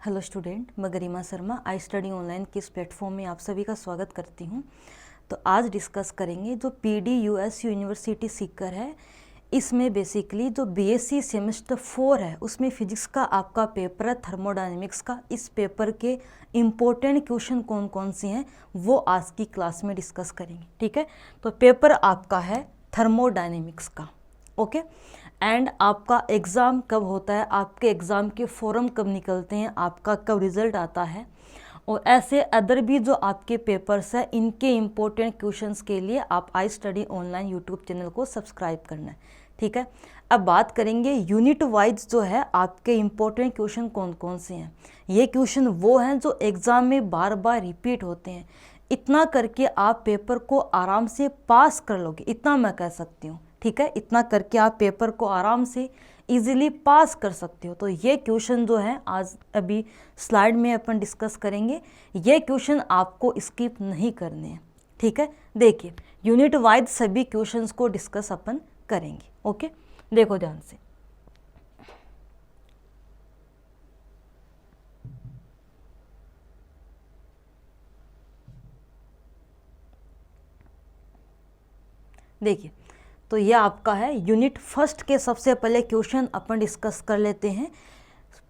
Hello student, मैं गरिमा Sharma I study online के इस प्लेटफॉर्म में आप सभी का स्वागत करती हूं। तो आज डिस्कस करेंगे जो PDUS यूनिवर्सिटी सीकर है, इसमें बेसिकली जो BSc सेमेस्टर 4 है उसमें फिजिक्स का आपका पेपर है थर्मोडायनेमिक्स का। इस पेपर के इम्पोर्टेंट क्वेश्चन कौन कौन से हैं वो आज की क्लास में डिस्कस करेंगे। ठीक है, तो पेपर आपका है थर्मोडायनेमिक्स का। ओके, एंड आपका एग्ज़ाम कब होता है, आपके एग्ज़ाम के फॉर्म कब निकलते हैं, आपका कब रिज़ल्ट आता है, और ऐसे अदर भी जो आपके पेपर्स हैं इनके इम्पोर्टेंट क्वेश्चंस के लिए आप I study online YouTube channel को सब्सक्राइब करना है। ठीक है, अब बात करेंगे यूनिट वाइज जो है आपके इम्पोर्टेंट क्वेश्चन कौन कौन से हैं। ये क्वेश्चन वो हैं जो एग्ज़ाम में बार बार रिपीट होते हैं। इतना करके आप पेपर को आराम से पास कर लोगे, इतना मैं कह सकती हूँ। ठीक है, इतना करके आप पेपर को आराम से इजीली पास कर सकते हो। तो ये क्वेश्चन जो है आज अभी स्लाइड में अपन डिस्कस करेंगे। ये क्वेश्चन आपको स्किप नहीं करने हैं। ठीक है, देखिए यूनिट वाइज सभी क्वेश्चंस को डिस्कस अपन करेंगे। ओके, देखो ध्यान से। देखिए, तो ये आपका है यूनिट फर्स्ट के सबसे पहले क्वेश्चन अपन डिस्कस कर लेते हैं।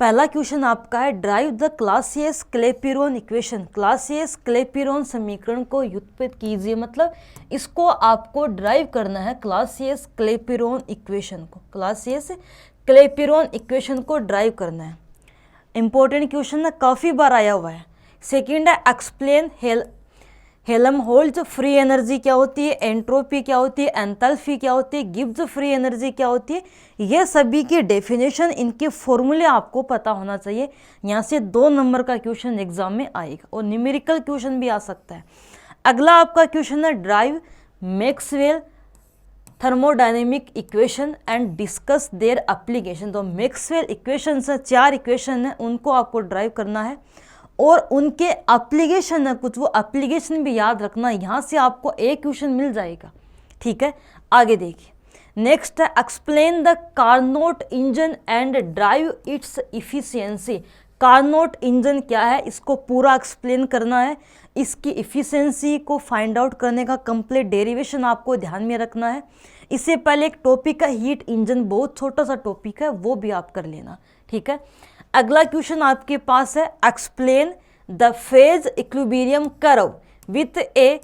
पहला क्वेश्चन आपका है derive the Clausius Clapeyron equation. Clausius Clapeyron समीकरण को व्युत्पत्ति कीजिए, मतलब इसको आपको ड्राइव करना है क्लासियस क्लेपिरोन इक्वेशन को। क्लासियस क्लेपिरोन इक्वेशन को ड्राइव करना है। इंपॉर्टेंट क्वेश्चन है, काफ़ी बार आया हुआ है। सेकेंड है एक्सप्लेन हेल्महोल्ट्ज फ्री एनर्जी क्या होती है, एंट्रोपी क्या होती है, एंथैल्पी क्या होती है, गिब्स फ्री एनर्जी क्या होती है। ये सभी की डेफिनेशन, इनके फॉर्मूले आपको पता होना चाहिए। यहाँ से 2 नंबर का क्वेश्चन एग्जाम में आएगा और न्यूमेरिकल क्वेश्चन भी आ सकता है। अगला आपका क्वेश्चन है drive Maxwell thermodynamic equation and discuss their application. तो मैक्सवेल इक्वेशन से 4 इक्वेशन है, उनको आपको ड्राइव करना है और उनके एप्लीकेशन है कुछ, वो एप्लीकेशन भी याद रखना। यहाँ से आपको एक क्वेश्चन मिल जाएगा। ठीक है, आगे देखिए। नेक्स्ट है explain the Carnot engine and drive it's efficiency. Carnot engine क्या है, इसको पूरा एक्सप्लेन करना है। इसकी इफिशियंसी को फाइंड आउट करने का कंप्लीट डेरिवेशन आपको ध्यान में रखना है। इससे पहले एक टॉपिक है हीट इंजन, बहुत छोटा सा टॉपिक है, वो भी आप कर लेना। ठीक है, अगला क्वेश्चन आपके पास है explain the phase equilibrium curve with a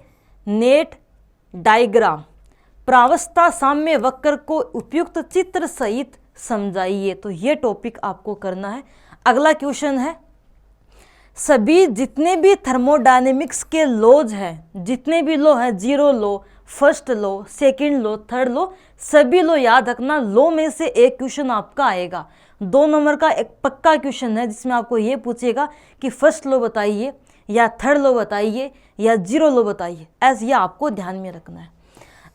neat diagram. प्रावस्था साम्य वक्र को उपयुक्त चित्र सहित समझाइए। तो ये टॉपिक आपको करना है। अगला क्वेश्चन है सभी जितने भी थर्मोडायनेमिक्स के लॉज हैं, जितने भी लॉ हैं, 0 law, first law, second law, third law, सभी लॉ याद रखना। लॉ में से एक क्वेश्चन आपका आएगा। 2 नंबर का एक पक्का क्वेश्चन है जिसमें आपको ये पूछेगा कि फर्स्ट लॉ बताइए या थर्ड लॉ बताइए या 0 लॉ बताइए। ऐसे ये आपको ध्यान में रखना है।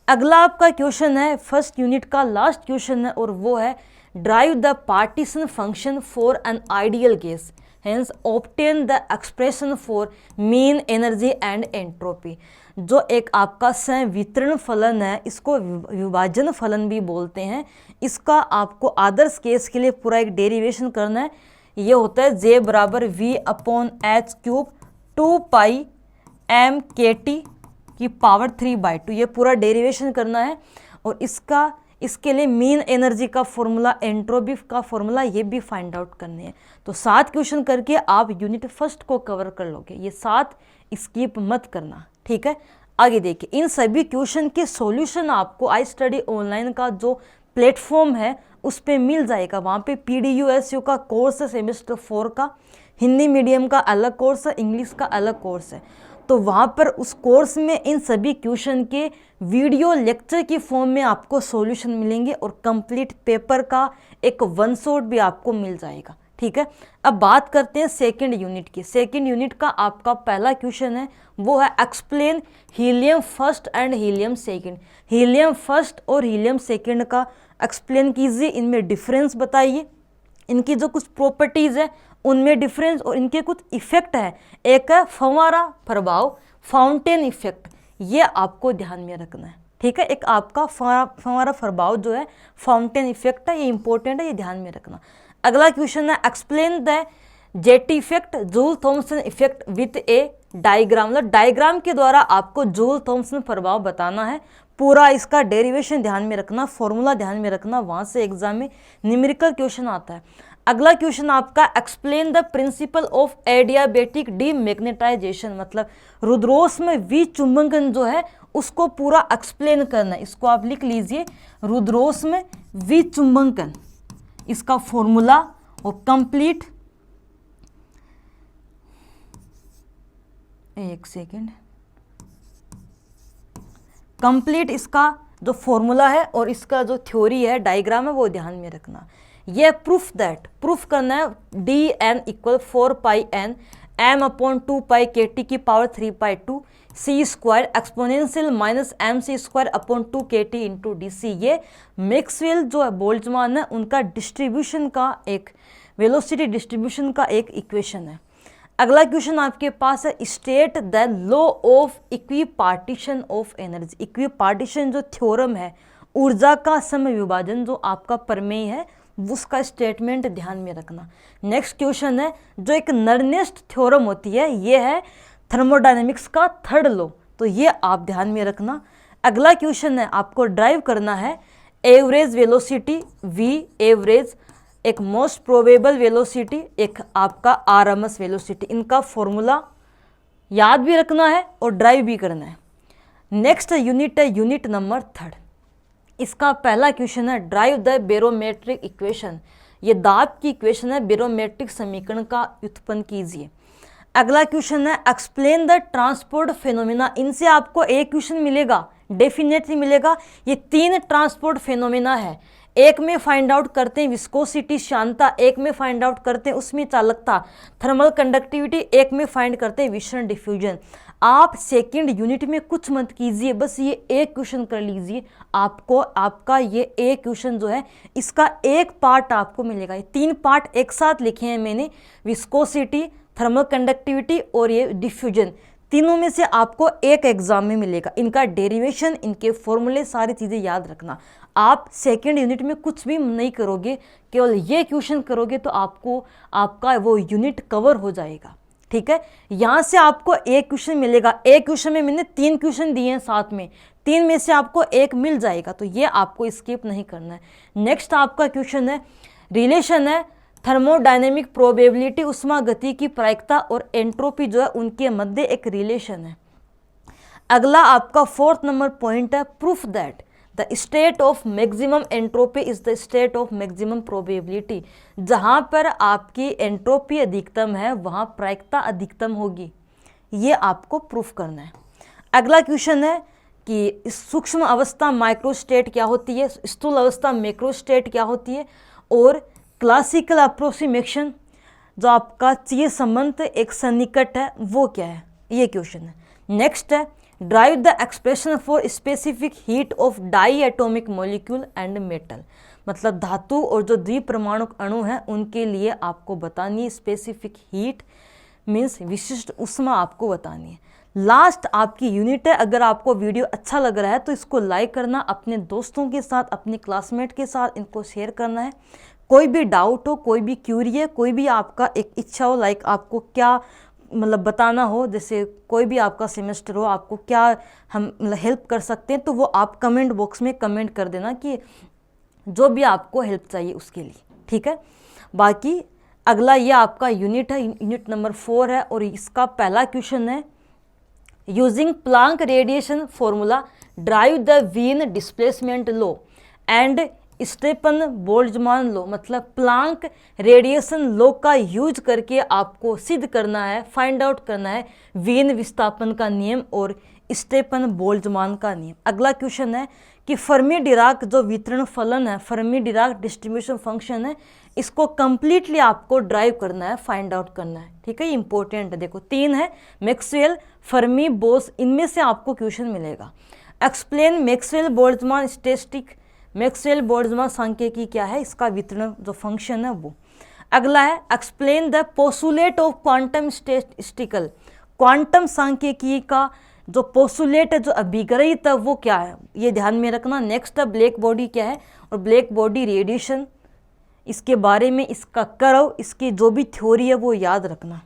अगला आपका क्वेश्चन है फर्स्ट यूनिट का लास्ट क्वेश्चन है और वो है derive the partition function for an ideal gas, hence obtain the expression for mean energy and entropy. जो एक आपका संवितरण फलन है, इसको विभाजन फलन भी बोलते हैं। इसका आपको आदर्श केस के लिए पूरा एक डेरिवेशन करना है। ये होता है J बराबर V/H³ 2π m/kT की पावर 3/2। ये पूरा डेरिवेशन करना है और इसके लिए मीन एनर्जी का फॉर्मूला, एंट्रोपी का फॉर्मूला, ये भी फाइंड आउट करने हैं। तो 7 क्वेश्चन करके आप यूनिट फर्स्ट को कवर कर लोगे। ये 7 स्किप मत करना। ठीक है, आगे देखिए। इन सभी क्वेश्चन के सॉल्यूशन आपको आई स्टडी ऑनलाइन का जो प्लेटफॉर्म है उस पर मिल जाएगा। वहाँ पे PDUSU का कोर्स है सेमेस्टर 4 का, हिंदी मीडियम का अलग कोर्स है, इंग्लिश का अलग कोर्स है। तो वहाँ पर उस कोर्स में इन सभी क्वेश्चन के वीडियो लेक्चर की फॉर्म में आपको सॉल्यूशन मिलेंगे और कंप्लीट पेपर का एक 1 शॉट भी आपको मिल जाएगा। ठीक है, अब बात करते हैं सेकंड यूनिट की। सेकंड यूनिट का आपका पहला क्वेश्चन है वो है explain helium first and helium second. Helium first और हीलियम सेकंड का एक्सप्लेन कीजिए, इनमें डिफरेंस बताइए, इनकी जो कुछ प्रॉपर्टीज़ है उनमें डिफरेंस और इनके कुछ इफेक्ट है। एक है फव्वारा प्रभाव, फाउंटेन इफेक्ट, ये आपको ध्यान में रखना है। ठीक है, एक आपका फव्वारा प्रभाव जो है, फाउंटेन इफेक्ट है, ये इंपॉर्टेंट है, ये ध्यान में रखना। अगला क्वेश्चन है explain the jet effect, Joule Thomson effect with a diagram, मतलब डायग्राम के द्वारा आपको जूल थॉमसन प्रभाव बताना है। पूरा इसका डेरिवेशन ध्यान में रखना, फॉर्मूला ध्यान में रखना, वहां से एग्जाम में न्यूमेरिकल क्वेश्चन आता है। अगला क्वेश्चन आपका explain the principle of adiabatic demagnetization, मतलब रुद्रोस में विचुंबकन जो है उसको पूरा एक्सप्लेन करना है। इसको आप लिख लीजिए, रुद्रोस में विचुंबकन, इसका फॉर्मूला और कंप्लीट, एक सेकेंड, कंप्लीट इसका जो फॉर्मूला है और इसका जो थ्योरी है, डायग्राम है, वो ध्यान में रखना। ये प्रूफ दैट, प्रूफ करना है d n equal 4 pi n m upon 2 pi k T की power 3 pi 2 c square exponential minus m c square upon 2 k T into D C. ये मैक्सवेल जो है बोल्ट्जमान है उनका डिस्ट्रीब्यूशन का एक, वेलोसिटी डिस्ट्रीब्यूशन का एक इक्वेशन है। अगला क्वेश्चन आपके पास है state the law of equipartition of energy. Equipartition जो थ्योरम है, ऊर्जा का समय विभाजन, जो आपका प्रमेय है, उसका स्टेटमेंट ध्यान में रखना। नेक्स्ट क्वेश्चन है जो एक नर्नेस्ट थ्योरम होती है, ये है थर्मोडायनेमिक्स का थर्ड लॉ, तो ये आप ध्यान में रखना। अगला क्वेश्चन है आपको ड्राइव करना है एवरेज वेलोसिटी वी एवरेज, एक मोस्ट प्रोबेबल वेलोसिटी, एक आपका आरएमएस वेलोसिटी, इनका फॉर्मूला याद भी रखना है और ड्राइव भी करना है। नेक्स्ट यूनिट है यूनिट नंबर 3। इसका पहला क्वेश्चन है ड्राइव द बैरोमेट्रिक इक्वेशन। ये दाब की इक्वेशन है, बैरोमेट्रिक समीकरण का उत्पन्न कीजिए। अगला क्वेश्चन है एक्सप्लेन द ट्रांसपोर्ट फेनोमेना। इनसे आपको एक क्वेश्चन मिलेगा, डेफिनेटली मिलेगा। ये 3 ट्रांसपोर्ट फेनोमेना है, एक में फाइंड आउट करते हैं विस्कोसिटी श्यानता, एक में फाइंड आउट करते हैं उसमें चालकता थर्मल कंडक्टिविटी, एक में फाइंड करते हैं विसरण डिफ्यूजन। आप सेकंड यूनिट में कुछ मत कीजिए, बस ये एक क्वेश्चन कर लीजिए। आपको आपका ये एक क्वेश्चन जो है इसका एक पार्ट आपको मिलेगा। ये 3 पार्ट एक साथ लिखे हैं मैंने, विस्कोसिटी, थर्मल कंडक्टिविटी और ये डिफ्यूजन, तीनों में से आपको एक एग्जाम में मिलेगा। इनका डेरिवेशन, इनके फॉर्मूले, सारी चीज़ें याद रखना। आप सेकेंड यूनिट में कुछ भी नहीं करोगे, केवल ये क्वेश्चन करोगे तो आपको आपका वो यूनिट कवर हो जाएगा। ठीक है, यहाँ से आपको एक क्वेश्चन मिलेगा। एक क्वेश्चन में मैंने 3 क्वेश्चन दिए हैं साथ में, 3 में से आपको एक मिल जाएगा, तो ये आपको स्किप नहीं करना है। नेक्स्ट आपका क्वेश्चन है रिलेशन है थर्मोडायनेमिक प्रोबेबिलिटी, उष्मा गति की प्रायिकता और एंट्रोपी जो है उनके मध्य एक रिलेशन है। अगला आपका 4th नंबर पॉइंट है proof that the state of maximum entropy is the state of maximum probability. जहाँ पर आपकी एंट्रोपी अधिकतम है वहाँ प्रायिकता अधिकतम होगी, ये आपको प्रूफ करना है। अगला क्वेश्चन है कि सूक्ष्म अवस्था माइक्रोस्टेट क्या होती है, स्थूल अवस्था मैक्रोस्टेट क्या होती है, और क्लासिकल अप्रोक्सीमेशन जो आपका चीज संबंध एक सन्निकट है वो क्या है, ये क्वेश्चन है। नेक्स्ट है derive the expression for specific heat of di atomic molecule and metal, मतलब धातु और जो द्विपरमाणुक अणु हैं उनके लिए आपको बतानी है स्पेसिफिक हीट, मीन्स विशिष्ट उष्मा आपको बतानी है। लास्ट आपकी यूनिट है। अगर आपको वीडियो अच्छा लग रहा है तो इसको लाइक करना, अपने दोस्तों के साथ, अपने क्लासमेट के साथ इनको शेयर करना है। कोई भी डाउट हो, कोई भी क्यूरी है, कोई भी आपका एक इच्छा हो, लाइक आपको क्या मतलब बताना हो, जैसे कोई भी आपका सेमेस्टर हो, आपको क्या हम हेल्प कर सकते हैं, तो वो आप कमेंट बॉक्स में कमेंट कर देना कि जो भी आपको हेल्प चाहिए उसके लिए। ठीक है, बाकी अगला ये आपका यूनिट है, यूनिट नंबर 4 है, और इसका पहला क्वेश्चन है using Planck radiation formula derive the Wien displacement law and Stefan Boltzmann law, मतलब प्लांक रेडिएशन लॉ का यूज करके आपको सिद्ध करना है, फाइंड आउट करना है वीन विस्थापन का नियम और स्टेफन बोल्ट्जमान का नियम। अगला क्वेश्चन है कि फर्मी डिराक जो वितरण फलन है, फर्मी डिराक डिस्ट्रीब्यूशन फंक्शन है, इसको कंप्लीटली आपको ड्राइव करना है, फाइंड आउट करना है। ठीक है, इंपॉर्टेंट है। देखो 3 है, मैक्सवेल, फर्मी, बोस, इनमें से आपको क्वेश्चन मिलेगा। Explain Maxwell Boltzmann statistic, Maxwell Boltzmann सांख्यिकी क्या है, इसका वितरण जो फंक्शन है वो। अगला है explain the postulate of quantum statistical, quantum सांख्यिकी का जो पोस्टुलेट है, जो अभिग्रहित है, वो क्या है, ये ध्यान में रखना। नेक्स्ट है ब्लैक बॉडी क्या है और ब्लैक बॉडी रेडिएशन, इसके बारे में इसका कर्व, इसकी जो भी थ्योरी है वो याद रखना।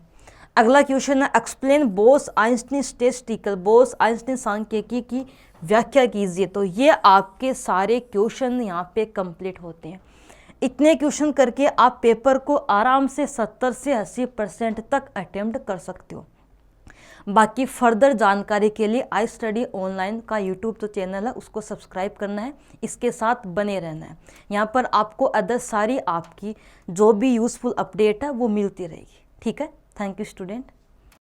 अगला क्वेश्चन है explain Bose Einstein statistical, Bose Einstein सांख्यिकी की व्याख्या कीजिए। तो ये आपके सारे क्वेश्चन यहाँ पे कंप्लीट होते हैं। इतने क्वेश्चन करके आप पेपर को आराम से 70 से 80% तक अटेम्प्ट कर सकते हो। बाकी फर्दर जानकारी के लिए आई स्टडी ऑनलाइन का यूट्यूब जो चैनल है उसको सब्सक्राइब करना है, इसके साथ बने रहना है। यहाँ पर आपको अदर सारी आपकी जो भी यूज़फुल अपडेट है वो मिलती रहेगी। ठीक है, थैंक यू स्टूडेंट।